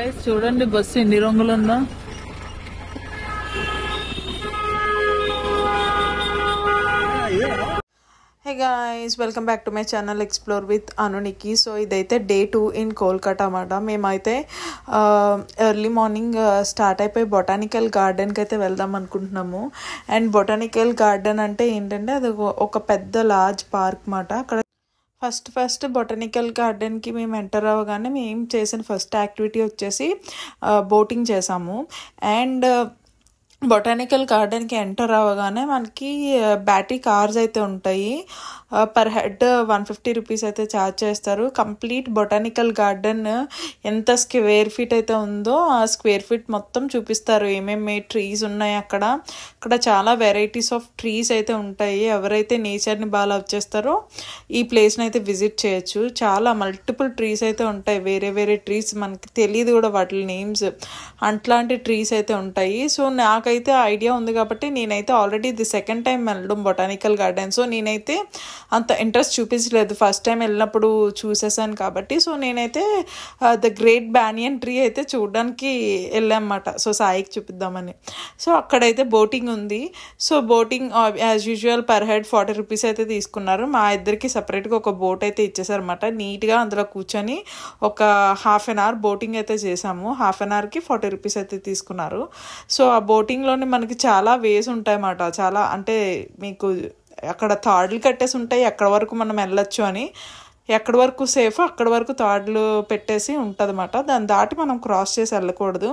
Guys చూడండి bus ఎన్ని రంగులు ఉందో. Hey guys, welcome back to my channel explore with అనునికి. సో ఇదైతే డే 2 ఇన్ కోల్కతా అన్నమాట. మేమైతే ఎర్లీ మార్నింగ్ స్టార్ట్ అయిపోయి బొటానికల్ గార్డెన్కి అయితే వెళ్దాం అనుకుంటున్నాము. అండ్ బొటానికల్ గార్డెన్ అంటే ఏంటంటే అది ఒక పెద్ద లార్జ్ పార్క్ అన్నమాట. అక్కడ ఫస్ట్ బొటానికల్ గార్డెన్కి మేము ఎంటర్ అవ్వగానే మేము చేసిన ఫస్ట్ యాక్టివిటీ వచ్చేసి బోటింగ్ చేసాము. అండ్ బొటానికల్ గార్డెన్కి ఎంటర్ అవ్వగానే మనకి బ్యాటరీ కార్స్ అయితే ఉంటాయి. పర్ హెడ్ 150 రూపీస్ అయితే ఛార్జ్ చేస్తారు. కంప్లీట్ బొటానికల్ గార్డెన్ ఎంత స్క్వేర్ ఫీట్ అయితే ఉందో ఆ స్క్వేర్ ఫీట్ మొత్తం చూపిస్తారు. ఏమేమి ట్రీస్ ఉన్నాయి అక్కడ చాలా వెరైటీస్ ఆఫ్ ట్రీస్ అయితే ఉంటాయి. ఎవరైతే నేచర్ని బాగా లవ్ చేస్తారో ఈ ప్లేస్ని అయితే విజిట్ చేయొచ్చు. చాలా మల్టిపుల్ ట్రీస్ అయితే ఉంటాయి. వేరే ట్రీస్ మనకి తెలియదు కూడా వాటి నేమ్స్. అట్లాంటి ట్రీస్ అయితే ఉంటాయి. సో నాకైతే ఐడియా ఉంది కాబట్టి నేనైతే ఆల్రెడీ ఇది సెకండ్ టైం వెళ్ళడం బొటానికల్ గార్డెన్. సో నేనైతే అంత ఇంట్రెస్ట్ చూపించలేదు, ఫస్ట్ టైం వెళ్ళినప్పుడు చూసేసాను కాబట్టి. సో నేనైతే ద గ్రేట్ బ్యానియన్ ట్రీ అయితే చూడడానికి వెళ్ళామన్నమాట. సో సాయికి చూపిద్దామని. సో అక్కడైతే బోటింగ్ ఉంది. So boating as usual per head 40 rupees అయితే తీసుకున్నారు. మా ఇద్దరికి సపరేట్గా ఒక బోట్ అయితే ఇచ్చేసారన్నమాట. నీట్గా అందులో కూర్చొని ఒక హాఫ్ అన్ అవర్ బోటింగ్ అయితే చేసాము. హాఫ్ అన్ అవర్కి 40 రూపీస్ అయితే తీసుకున్నారు. సో ఆ బోటింగ్లోనే మనకి చాలా వేస్ ఉంటాయన్నమాట. చాలా అంటే మీకు అక్కడ తాడులు కట్టేసి ఉంటాయి ఎక్కడి వరకు మనం వెళ్ళొచ్చు అని. ఎక్కడి వరకు సేఫ్ అక్కడి వరకు తాడులు పెట్టేసి ఉంటుంది అన్నమాట. దాన్ని దాటి మనం క్రాస్ చేసి వెళ్ళకూడదు.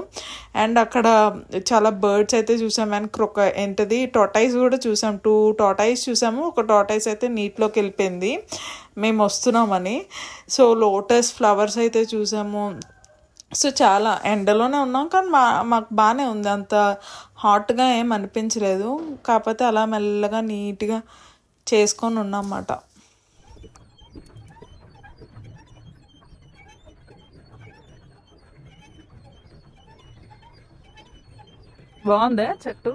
అండ్ అక్కడ చాలా బర్డ్స్ అయితే చూసాం. అండ్ టోటైస్ కూడా చూసాం. 2 టోటైస్ చూసాము. ఒక టోటైస్ అయితే నీటిలోకి వెళ్ళిపోయింది మేము వస్తున్నామని. సో లోటస్ ఫ్లవర్స్ అయితే చూసాము. సో చాలా ఎండలోనే ఉన్నాం కానీ మాకు బాగానే ఉంది, అంత హాట్గా ఏం అనిపించలేదు. కాకపోతే అలా మెల్లగా నీట్గా చేసుకొని ఉన్నామన్నమాట. బాగుందా చెట్టు?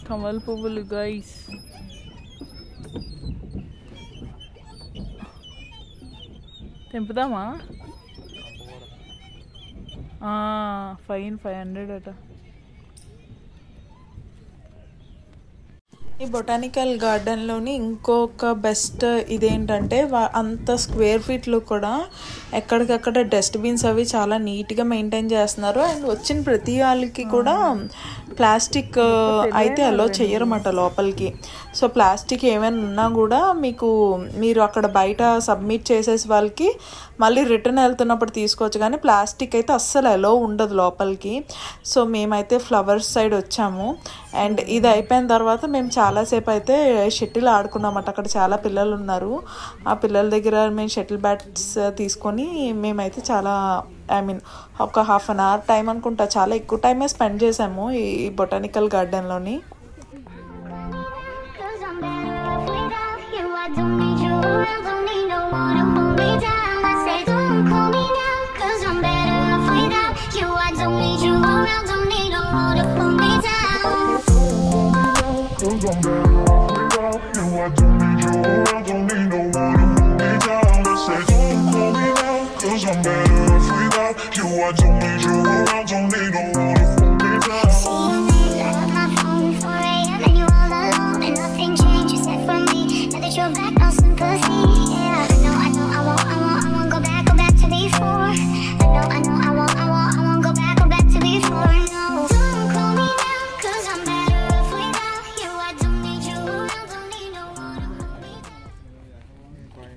కమల్ పువ్వులు గైస్. తెంపుదామా? ఫైన్ 500 అట. ఈ బొటానికల్ గార్డెన్లోని ఇంకొక బెస్ట్ ఇదేంటంటే అంత స్క్వేర్ ఫీట్లు కూడా ఎక్కడికక్కడ డస్ట్బిన్స్ అవి చాలా నీట్గా మెయింటైన్ చేస్తున్నారు. అండ్ వచ్చిన ప్రతి వాళ్ళకి కూడా ప్లాస్టిక్ అయితే అలో చెయ్యరన్నమాట లోపలికి. సో ప్లాస్టిక్ ఏమైనా ఉన్నా కూడా మీరు అక్కడ బయట సబ్మిట్ చేసేసి వాళ్ళకి మళ్ళీ రిటర్న్ వెళ్తున్నప్పుడు తీసుకోవచ్చు, కానీ ప్లాస్టిక్ అయితే అస్సలు అలో ఉండదు లోపలికి. సో మేమైతే ఫ్లవర్స్ సైడ్ వచ్చాము. అండ్ ఇది అయిపోయిన తర్వాత మేము చాలాసేపు అయితే షటిల్ ఆడుకున్నామట. అక్కడ చాలా పిల్లలు ఉన్నారు. ఆ పిల్లల దగ్గర మేము షటిల్ బ్యాట్స్ తీసుకొని మేమైతే చాలా ఒక హాఫ్ అన్ అవర్ టైం అనుకుంటా, చాలా ఎక్కువ టైమే స్పెండ్ చేసాము ఈ బొటానికల్ గార్డెన్లోని.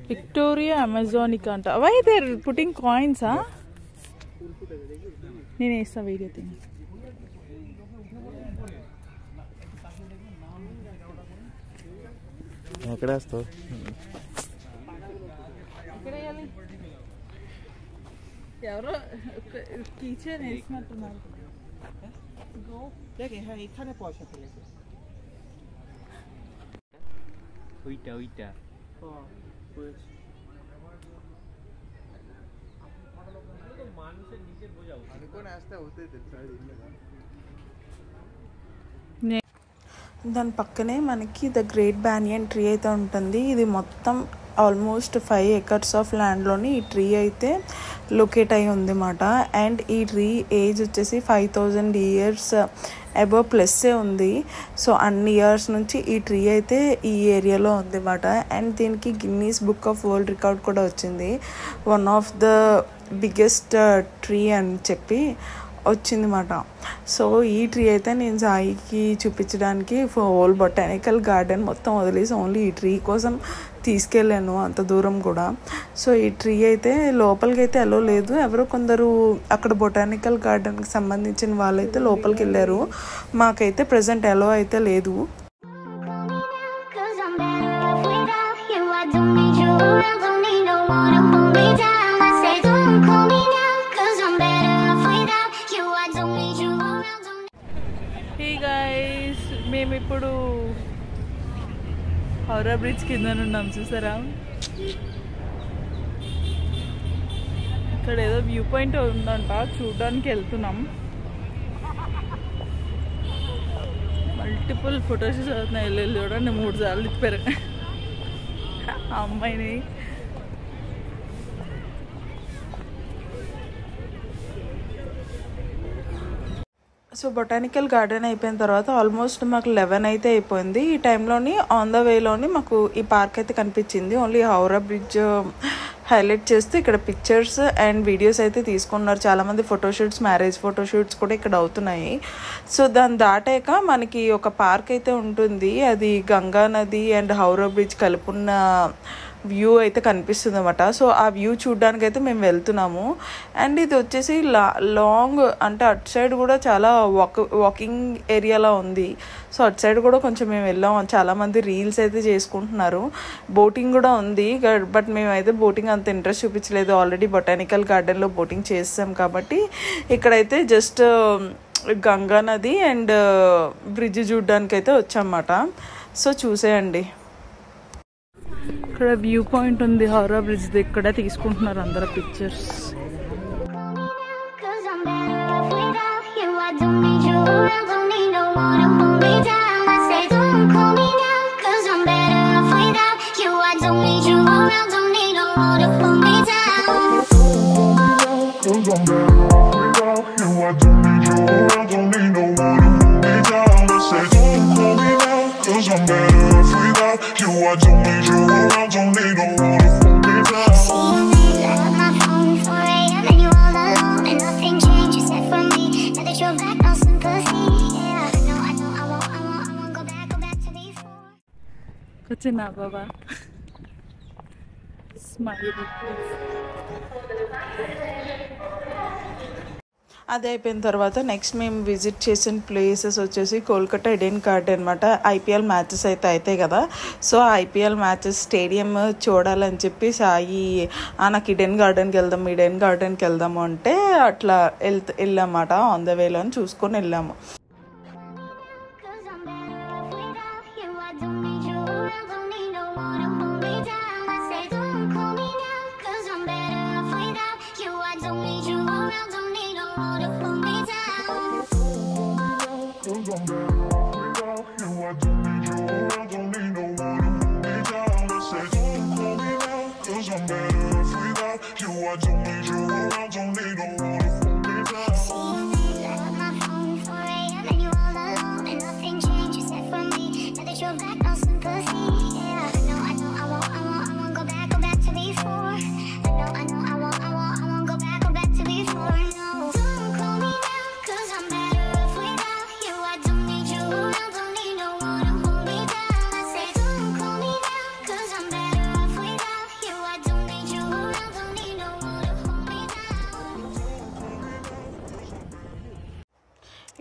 విక్టోరియా అమెజానికా అంట. వై దేర్ పుట్టింగ్ కాయిన్సా? నేను వేస్తా వీడియో తిని. ఎవరో కిచెన్ వేసినట్టున్నారు. దాని పక్కనే మనకి ద గ్రేట్ బ్యానియన్ ట్రీ అయితే ఉంటుంది. ఇది మొత్తం ఆల్మోస్ట్ 5 acres ఆఫ్ ల్యాండ్లోని ఈ ట్రీ అయితే లొకేట్ అయి ఉంది అన్నమాట. అండ్ ఈ ట్రీ ఏజ్ వచ్చేసి 5000 years అబవ్ ప్లస్సే ఉంది. సో అన్ని ఇయర్స్ నుంచి ఈ ట్రీ అయితే ఈ ఏరియాలో ఉంది అన్నమాట. అండ్ దీనికి Guinness book of world record కూడా వచ్చింది. One of the biggest tree అని చెప్పి వచ్చిందన్నమాట. సో ఈ ట్రీ అయితే నేను సాయికి చూపించడానికి హోల్ బొటానికల్ గార్డెన్ మొత్తం వదిలేసి ఓన్లీ ఈ ట్రీ కోసం తీసుకెళ్ళాను అంత దూరం కూడా. సో ఈ ట్రీ అయితే లోపలికి అయితే అలో లేదు. ఎవరో కొందరు అక్కడ బొటానికల్ గార్డెన్కి సంబంధించిన వాళ్ళైతే లోపలికి వెళ్ళారు. మాకైతే ప్రజెంట్ అలో అయితే లేదు. మేము ఇప్పుడు హౌరా బ్రిడ్జ్ కింద ఉన్నాం, చూసారా? ఇక్కడ ఏదో వ్యూ పాయింట్ ఉందంట, చూడడానికి వెళ్తున్నాం. మల్టిపుల్ ఫొటోషూట్స్ అవుతున్నాయి. వెళ్ళి చూడండి 3 సార్లు తిప్పారు ఆ అమ్మాయిని. సో బొటానికల్ గార్డెన్ అయిపోయిన తర్వాత ఆల్మోస్ట్ మాకు 11 అయితే అయిపోయింది. ఈ టైంలోని ఆన్ ద వేలోని మాకు ఈ పార్క్ అయితే కనిపించింది. ఓన్లీ హౌరా బ్రిడ్జ్ హైలైట్ చేస్తూ ఇక్కడ పిక్చర్స్ అండ్ వీడియోస్ అయితే తీసుకున్నారు చాలామంది. ఫోటోషూట్స్, మ్యారేజ్ ఫోటోషూట్స్ కూడా ఇక్కడ అవుతున్నాయి. సో దాన్ని దాటాక మనకి ఒక పార్క్ అయితే ఉంటుంది. అది గంగా నది అండ్ హౌరా బ్రిడ్జ్ కలుపున్న వ్యూ అయితే కనిపిస్తుంది అన్నమాట. సో ఆ వ్యూ చూడడానికి అయితే మేము వెళ్తున్నాము. అండ్ ఇది వచ్చేసి లాంగ్ అంటే అటు సైడ్ కూడా చాలా వాకింగ్ ఏరియాలో ఉంది. సో అటు సైడ్ కూడా కొంచెం మేము వెళ్ళాము. చాలామంది రీల్స్ అయితే చేసుకుంటున్నారు. బోటింగ్ కూడా ఉంది, బట్ మేమైతే బోటింగ్ అంత ఇంట్రెస్ట్ చూపించలేదు. ఆల్రెడీ బొటానికల్ గార్డెన్లో బోటింగ్ చేసాం కాబట్టి ఇక్కడైతే జస్ట్ గంగా నది అండ్ బ్రిడ్జ్ చూడడానికి అయితే వచ్చామన్నమాట. సో చూసేయండి, ఇక్కడ వ్యూ పాయింట్ ఉంది హౌరా బ్రిడ్జ్. ఇక్కడ తీసుకుంటున్నారు అందరూ పిక్చర్స్. చిన్న బాబా స్మైల్. అది అయిపోయిన తర్వాత నెక్స్ట్ మేము విజిట్ చేసిన ప్లేసెస్ వచ్చేసి కోల్కతా ఈడెన్ గార్డెన్ అనమాట. ఐపీఎల్ మ్యాచెస్ అయితే అవుతాయి కదా. సో ఐపీఎల్ మ్యాచెస్ స్టేడియం చూడాలని చెప్పి సాయి నాకు ఈడెన్ గార్డెన్కి వెళ్దాము అంటే అట్లా వెళ్ళామాట. ఆన్ ద వేలో చూసుకొని వెళ్ళాము.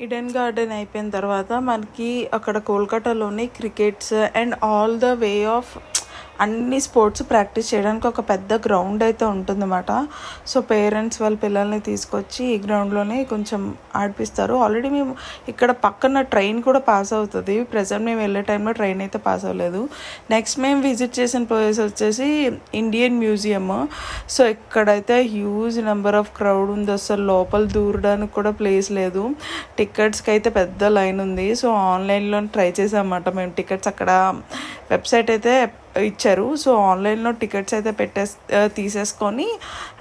ఈడెన్ గార్డెన్ అయిపోయిన తర్వాత మనకి అక్కడ కోల్కతాలోని crickets and all the way of అన్ని స్పోర్ట్స్ ప్రాక్టీస్ చేయడానికి ఒక పెద్ద గ్రౌండ్ అయితే ఉంటుందన్నమాట. సో పేరెంట్స్ వాళ్ళ పిల్లల్ని తీసుకొచ్చి ఈ గ్రౌండ్లోనే కొంచెం ఆడిపిస్తారు. ఆల్రెడీ మేము ఇక్కడ పక్కన ట్రైన్ కూడా పాస్ అవుతుంది. ప్రజెంట్ మేము వెళ్ళే టైంలో ట్రైన్ అయితే పాస్ అవ్వలేదు. నెక్స్ట్ మేము విజిట్ చేసిన ప్లేస్ వచ్చేసి ఇండియన్ మ్యూజియం. సో ఇక్కడైతే హ్యూజ్ నెంబర్ ఆఫ్ క్రౌడ్ ఉంది. అసలు లోపల దూరడానికి కూడా ప్లేస్ లేదు. టికెట్స్కి అయితే పెద్ద లైన్ ఉంది. సో ఆన్లైన్లో ట్రై చేసామన్నమాట మేము టికెట్స్. అక్కడ వెబ్సైట్ అయితే ఇచ్చారు. సో ఆన్లైన్లో టికెట్స్ అయితే తీసేసుకొని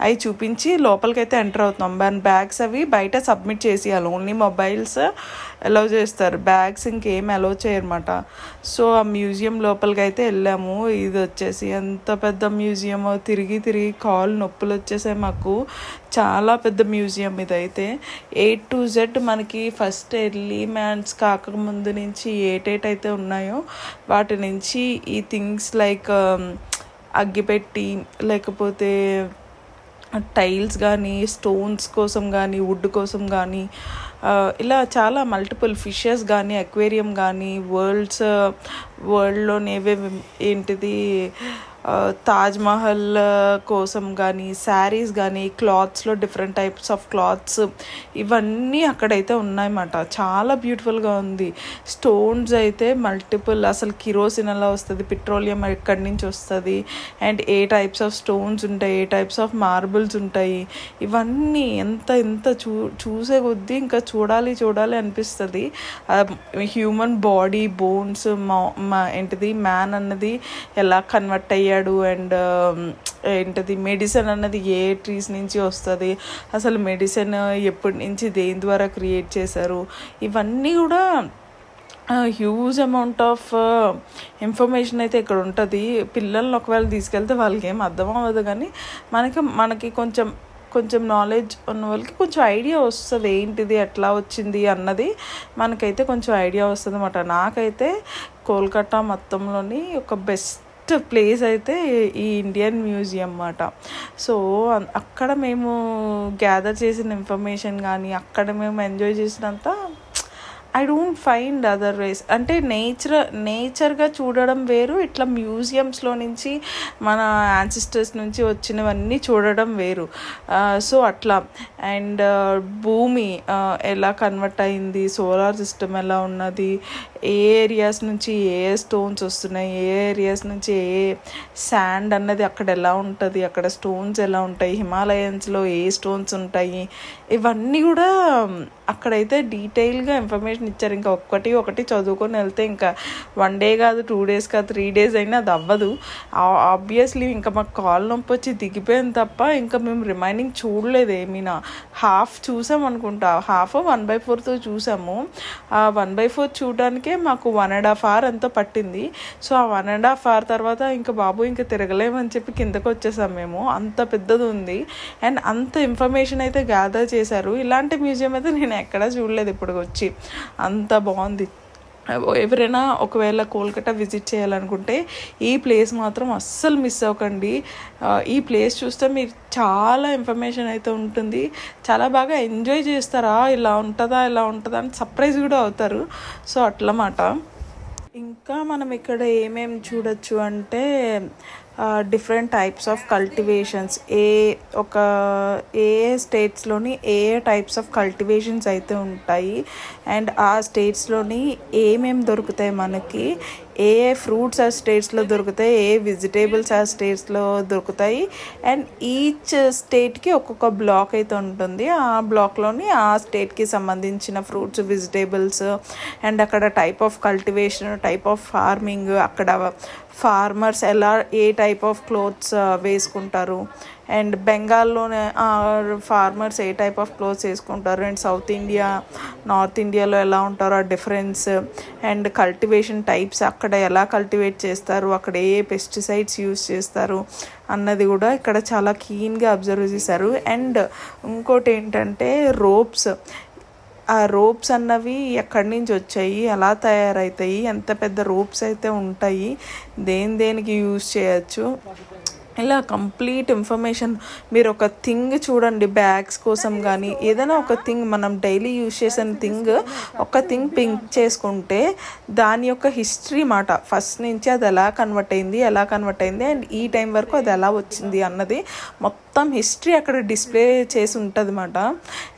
అవి చూపించి లోపలికైతే ఎంటర్ అవుతున్నాం. బ్యాగ్స్ అవి బయట సబ్మిట్ చేసేయాలి. ఓన్లీ మొబైల్స్ అలౌ చేస్తారు, బ్యాగ్స్ ఇంకేం అలౌ చేయరన్నమాట. సో ఆ మ్యూజియం లోపలికి అయితే వెళ్ళాము. ఇది వచ్చేసి ఎంత పెద్ద మ్యూజియం, తిరిగి తిరిగి కాళ్ళు నొప్పులు వచ్చేసాయి మాకు. చాలా పెద్ద మ్యూజియం ఇదైతే. A to Z మనకి ఫస్ట్ ఎర్లీ మ్యాన్స్ కాకముందు నుంచి ఏటైతే ఉన్నాయో వాటి నుంచి ఈ థింగ్స్ లైక్ అగ్గిపెట్టి, లేకపోతే టైల్స్ కానీ, స్టోన్స్ కోసం కానీ, వుడ్ కోసం కానీ, ఇలా చాలా మల్టిపుల్ ఫిషెస్ కానీ, అక్వేరియం కానీ, వరల్డ్లోనేవేవి ఏంటిది తాజ్మహల్ కోసం కానీ, శారీస్ కానీ, క్లాత్స్లో డిఫరెంట్ టైప్స్ ఆఫ్ క్లాత్స్ ఇవన్నీ అక్కడైతే ఉన్నాయన్నమాట. చాలా బ్యూటిఫుల్గా ఉంది. స్టోన్స్ అయితే మల్టిపుల్, అసలు కిరోసిన్ ఎలా వస్తుంది, పెట్రోలియం ఎక్కడి నుంచి వస్తుంది, and A types of stones ఉంటాయి, ఏ టైప్స్ ఆఫ్ మార్బుల్స్ ఉంటాయి, ఇవన్నీ ఎంత చూసే కొద్దీ ఇంకా చూడాలి అనిపిస్తుంది. హ్యూమన్ బాడీ బోన్స్, ఏంటిది మ్యాన్ అన్నది ఎలా కన్వర్ట్ అయ్యాడు, అండ్ ఏంటది మెడిసిన్ అన్నది ఏ ట్రీస్ నుంచి వస్తుంది, అసలు మెడిసిన్ ఎప్పటి నుంచి దేని ద్వారా క్రియేట్ చేశారు, ఇవన్నీ కూడా హ్యూజ్ అమౌంట్ ఆఫ్ ఇన్ఫర్మేషన్ అయితే ఇక్కడ ఉంటుంది. పిల్లల్ని ఒకవేళ తీసుకెళ్తే వాళ్ళకి ఏం అర్థం అవ్వదు, కానీ మనకి కొంచెం నాలెడ్జ్ ఉన్న వాళ్ళకి కొంచెం ఐడియా వస్తుంది ఏంటిది ఎట్లా వచ్చింది అన్నది మనకైతే కొంచెం ఐడియా వస్తుంది అన్నమాట. నాకైతే కోల్కతా మొత్తంలోని ఒక బెస్ట్ ప్లేస్ అయితే ఈ ఇండియన్ మ్యూజియం అన్నమాట. సో అక్కడ మేము గ్యాదర్ చేసిన ఇన్ఫర్మేషన్ కానీ, అక్కడ మేము ఎంజాయ్ చేసినంత I don't find other ways. అంటే నేచర్గా చూడడం వేరు, ఇట్లా మ్యూజియంస్లో నుంచి మన యాన్సిస్టర్స్ నుంచి వచ్చినవన్నీ చూడడం వేరు. సో అట్లా. అండ్ భూమి ఎలా కన్వర్ట్ అయింది, సోలార్ సిస్టమ్ ఎలా ఉన్నది, ఏ ఏరియాస్ నుంచి ఏ స్టోన్స్ వస్తున్నాయి, ఏ ఏరియాస్ నుంచి ఏ శాండ్ అన్నది అక్కడ ఎలా ఉంటుంది, అక్కడ స్టోన్స్ ఎలా ఉంటాయి, హిమాలయన్స్లో ఏ స్టోన్స్ ఉంటాయి, ఇవన్నీ కూడా అక్కడైతే డీటెయిల్గా ఇన్ఫర్మేషన్ ఇచ్చారు. ఇంకా ఒకటి చదువుకొని వెళ్తే ఇంకా 1 day కాదు, 2 days కాదు, 3 days అయినా అది అవ్వదు. ఆబ్వియస్లీ ఇంకా మాకు కాళ్ళు నొప్పి వచ్చి దిగిపోయింది తప్ప ఇంకా మేము రిమైనింగ్ చూడలేదు ఏమీనా. హాఫ్ చూసాం అనుకుంటా, హాఫ్ 1/4 చూసాము. ఆ 1/4 చూడడానికే మాకు 1.5 hour ఎంతో పట్టింది. సో ఆ 1.5 hour తర్వాత ఇంకా బాబు ఇంకా తిరగలేమని చెప్పి కిందకు వచ్చేసాం మేము. అంత పెద్దది ఉంది అండ్ అంత ఇన్ఫర్మేషన్ అయితే గ్యాదర్ చేశారు. ఇలాంటి మ్యూజియం అయితే నేను ఎక్కడా చూడలేదు ఇప్పుడు వచ్చి. అంత బాగుంది. ఎవరైనా ఒకవేళ కోల్కతా విజిట్ చేయాలనుకుంటే ఈ ప్లేస్ మాత్రం అస్సలు మిస్ అవ్వకండి. ఈ ప్లేస్ చూస్తే మీరు చాలా ఇన్ఫర్మేషన్ అయితే ఉంటుంది, చాలా బాగా ఎంజాయ్ చేస్తారా, ఇలా ఉంటుందా అని సర్ప్రైజ్ కూడా అవుతారు. సో అట్లమాట. ఇంకా మనం ఇక్కడ ఏమేమి చూడొచ్చు అంటే డిఫరెంట్ టైప్స్ ఆఫ్ కల్టివేషన్స్, ఏ స్టేట్స్లోని ఏ టైప్స్ ఆఫ్ కల్టివేషన్స్ అయితే ఉంటాయి, అండ్ ఆ స్టేట్స్లోని ఏమేమి దొరుకుతాయి మనకి, ఏ ఫ్రూట్స్ ఆ స్టేట్స్లో దొరుకుతాయి, ఏ వెజిటేబుల్స్ ఆ స్టేట్స్లో దొరుకుతాయి, అండ్ ఈచ్ స్టేట్కి ఒక్కొక్క బ్లాక్ అయితే ఉంటుంది. ఆ బ్లాక్లోని ఆ స్టేట్కి సంబంధించిన ఫ్రూట్స్, వెజిటేబుల్స్, అండ్ అక్కడ type of cultivation, type of farming, అక్కడ ఫార్మర్స్ ఎలా ఏ టైప్ ఆఫ్ క్లోత్స్ వేసుకుంటారు, అండ్ బెంగాల్లోనే ఫార్మర్స్ ఏ టైప్ ఆఫ్ క్లోత్స్ వేసుకుంటారు, అండ్ సౌత్ ఇండియా, నార్త్ ఇండియాలో ఎలా ఉంటారో ఆ డిఫరెన్స్, అండ్ కల్టివేషన్ టైప్స్ అక్కడ ఎలా కల్టివేట్ చేస్తారు, అక్కడ ఏ పెస్టిసైడ్స్ యూస్ చేస్తారు అన్నది కూడా ఇక్కడ చాలా కీన్గా అబ్జర్వ్ చేశారు. అండ్ ఇంకోటి ఏంటంటే ఆ రోప్స్ అన్నవి ఎక్కడి నుంచి వచ్చాయి, ఎలా తయారవుతాయి, ఎంత పెద్ద రోప్స్ అయితే ఉంటాయి, దేనికి యూజ్ చేయొచ్చు, ఇలా కంప్లీట్ ఇన్ఫర్మేషన్. మీరు ఒక థింగ్ చూడండి, బ్యాగ్స్ కోసం కానీ ఏదైనా ఒక థింగ్ మనం డైలీ యూజ్ చేసిన థింగ్ ఒక థింగ్ పింక్ చేసుకుంటే దాని యొక్క హిస్టరీ మాట, ఫస్ట్ నుంచి అది ఎలా కన్వర్ట్ అయింది అండ్ ఈ టైం వరకు అది ఎలా వచ్చింది అన్నది మొత్తం హిస్టరీ అక్కడ డిస్ప్లే చేసి ఉంటుంది అన్నమాట.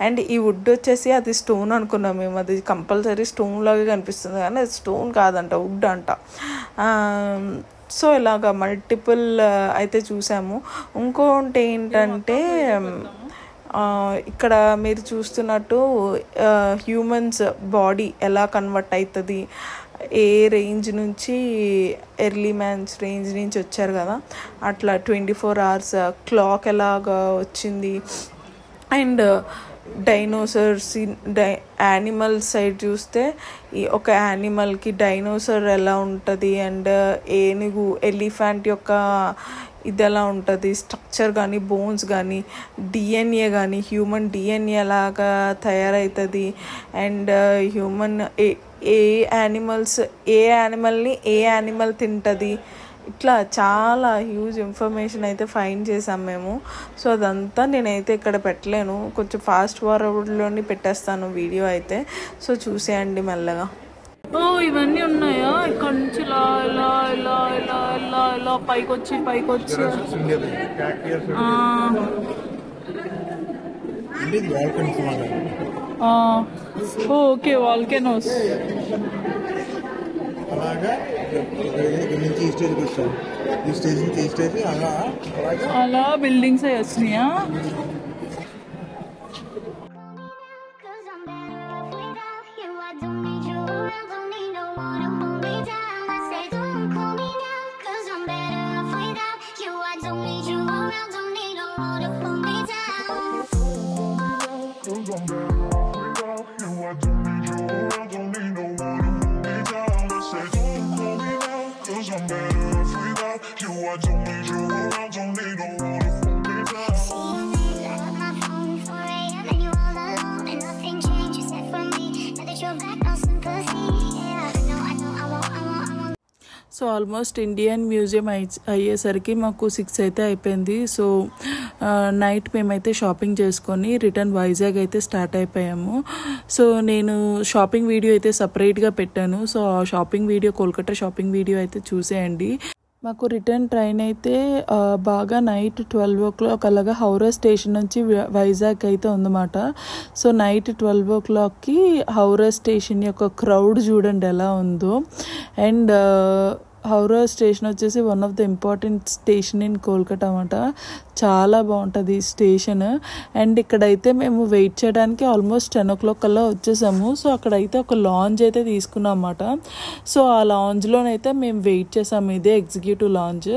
అండ్ ఈ వుడ్ వచ్చేసి అది స్టోన్ అనుకున్నాం మేము, అది కంపల్సరీ స్టోన్ లాగా కనిపిస్తుంది కానీ అది స్టోన్ కాదంట, వుడ్ అంట. సో ఇలాగా మల్టిపుల్ అయితే చూసాము. ఇంకోటి ఏంటంటే ఇక్కడ మీరు చూస్తున్నట్టు హ్యూమన్స్ బాడీ ఎలా కన్వర్ట్ అవుతుంది, ఏ రేంజ్ నుంచి ఎర్లీ మ్యాన్స్ రేంజ్ నుంచి వచ్చారు కదా, అట్లా 24 hours క్లాక్ ఎలాగా వచ్చింది. అండ్ డైనోసర్స్ యానిమల్ సైడ్ చూస్తే ఈ ఒక యానిమల్కి డైనోసర్ ఎలా ఉంటుంది అండ్ ఏనుగు ఎలిఫెంట్ యొక్క ఇది ఎలా ఉంటుంది, స్ట్రక్చర్ కానీ బోన్స్ కానీ డిఎన్ఏ కానీ హ్యూమన్ డిఎన్ఏ లాగా తయారవుతుంది. అండ్ హ్యూమన్ ఏ యానిమల్ని ఏ యానిమల్ తింటుంది, ఇట్లా చాలా హ్యూజ్ ఇన్ఫర్మేషన్ అయితే ఫైండ్ చేసాం మేము. సో అదంతా నేనైతే ఇక్కడ పెట్టలేను, కొంచెం ఫాస్ట్ ఫార్వర్డ్లోని పెట్టేస్తాను వీడియో అయితే. సో చూసేయండి మెల్లగా. ఇవన్నీ ఉన్నాయా ఇక్కడ నుంచి ఇలా ఇలా ఇలా ఇలా ఇలా ఇలా పైకొచ్చి ఓకే వాల్కెనోస్ అలా బిల్డింగ్స్ అవి వచ్చినాయా. సో ఆల్మోస్ట్ ఇండియన్ మ్యూజియం అయ్యేసరికి మాకు 6 అయితే అయిపోయింది. సో నైట్ మేమైతే షాపింగ్ చేసుకొని రిటర్న్ వైజాగ్ అయితే స్టార్ట్ అయిపోయాము. సో నేను షాపింగ్ వీడియో అయితే సపరేట్గా పెట్టాను. సో ఆ shopping video, Kolkata shopping video అయితే చూసేయండి. మాకు రిటర్న్ ట్రైన్ అయితే బాగా నైట్ 12 o'clock అలాగా హౌరా స్టేషన్ నుంచి వైజాగ్ అయితే ఉందన్నమాట. సో నైట్ 12 o'clockకి హౌరా స్టేషన్ యొక్క క్రౌడ్ చూడండి ఎలా ఉందో. అండ్ హౌరా స్టేషన్ వచ్చేసి one of the important station in Kolkata అన్నమాట. చాలా బాగుంటుంది స్టేషన్. అండ్ ఇక్కడైతే మేము వెయిట్ చేయడానికి ఆల్మోస్ట్ 10 o'clock కల్లా వచ్చేసాము. సో అక్కడైతే ఒక లాంజ్ అయితే తీసుకున్నాం అన్నమాట. సో ఆ లాంజ్లోనైతే మేము వెయిట్ చేసాము. ఇదే executive lounge.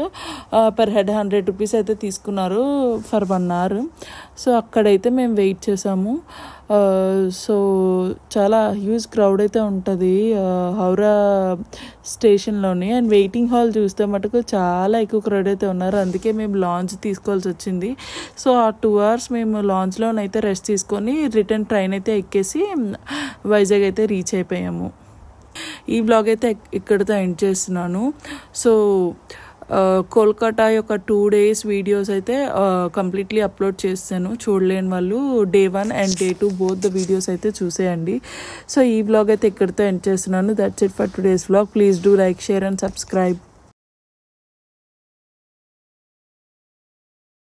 Per head 100 rupees అయితే తీసుకున్నారు ఫర్ 1 hour. సో అక్కడైతే మేము వెయిట్ చేసాము. సో చాలా హ్యూజ్ క్రౌడ్ అయితే ఉంటుంది హౌరా స్టేషన్లోని. అండ్ వెయిటింగ్ హాల్ చూస్తే మటుకు చాలా ఎక్కువ క్రౌడ్ అయితే ఉన్నారు. అందుకే మేము లాంచ్ తీసుకోవాల్సి వచ్చింది. సో ఆ 2 hours మేము లాంచ్లోనైతే రెస్ట్ తీసుకొని రిటర్న్ ట్రైన్ అయితే ఎక్కేసి వైజాగ్ అయితే రీచ్ అయిపోయాము. ఈ బ్లాగ్ అయితే ఇక్కడితో ఎండ్ చేస్తున్నాను. సో కోల్కతా యొక్క 2 days వీడియోస్ అయితే కంప్లీట్లీ అప్లోడ్ చేస్తాను. చూడలేని వాళ్ళు Day 1 and Day 2 both the videos అయితే చూసేయండి. సో ఈ బ్లాగ్ అయితే ఇక్కడితో ఎండ్ చేస్తున్నాను. That's it for today's blog. Please do like, share and subscribe.